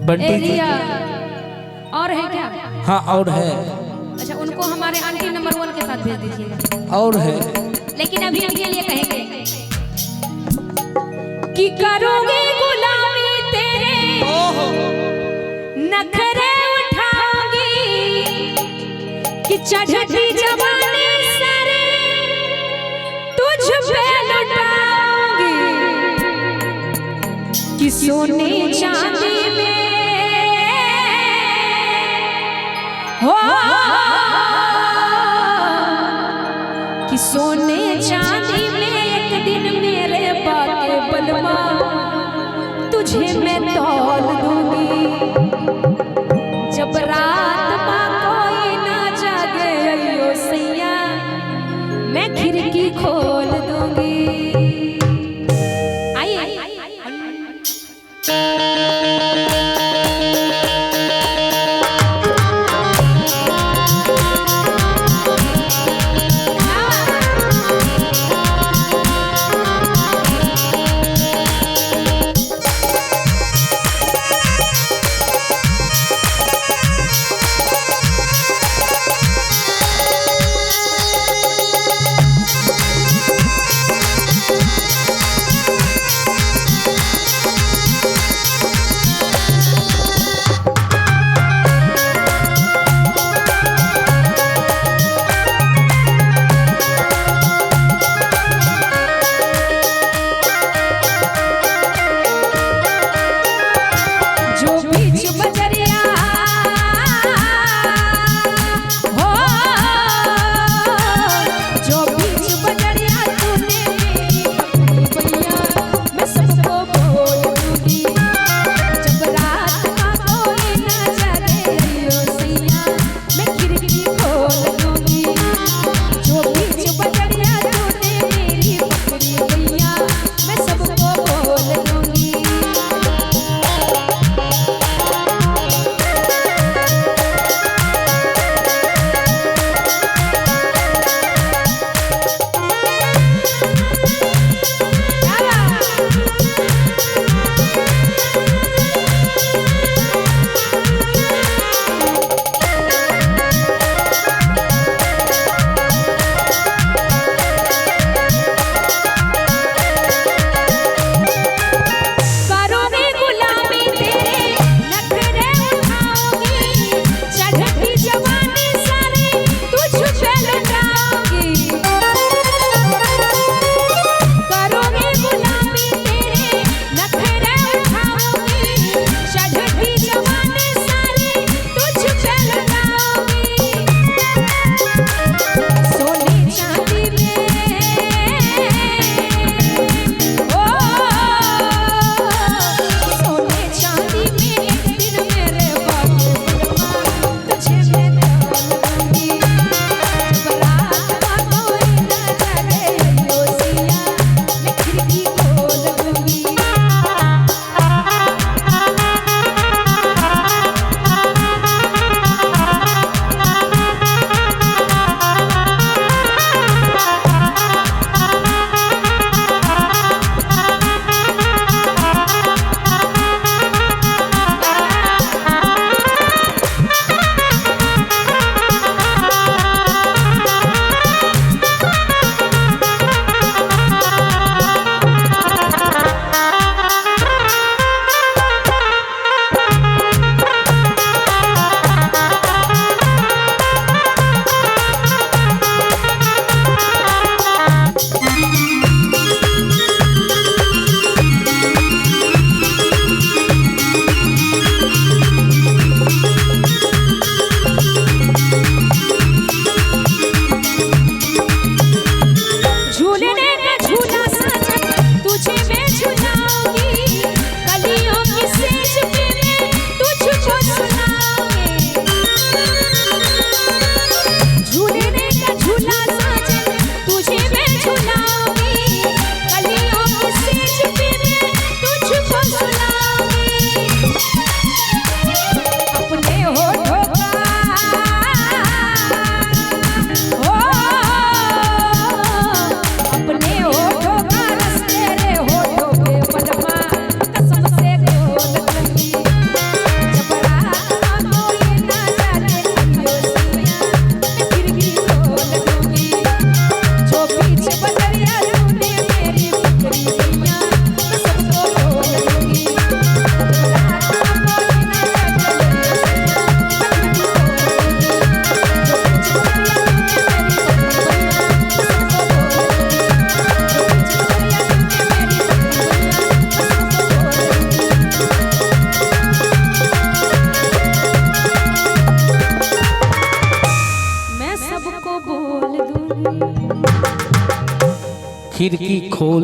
बंटी जी। एरिया और है क्या? हाँ और है। अच्छा, उनको हमारे आंटी नंबर 1 के साथ भेज दीजिएगा। और है लेकिन अभी इनके लिए कहेंगे कि करोगे गुलामी तेरे नखरे उठाओगी, कि चढ़ती जवानी सारे तुझ पे लुटाओगी, कि सोने चांदी में हो, कि सोने चांदी में एक दिन मेरे बाके बलमा तुझे मैं तौल दूंगी, जब रात माँ कोई ना जागे अयो सैया मैं खिड़की खोल दूंगी। आइए खिड़की खोल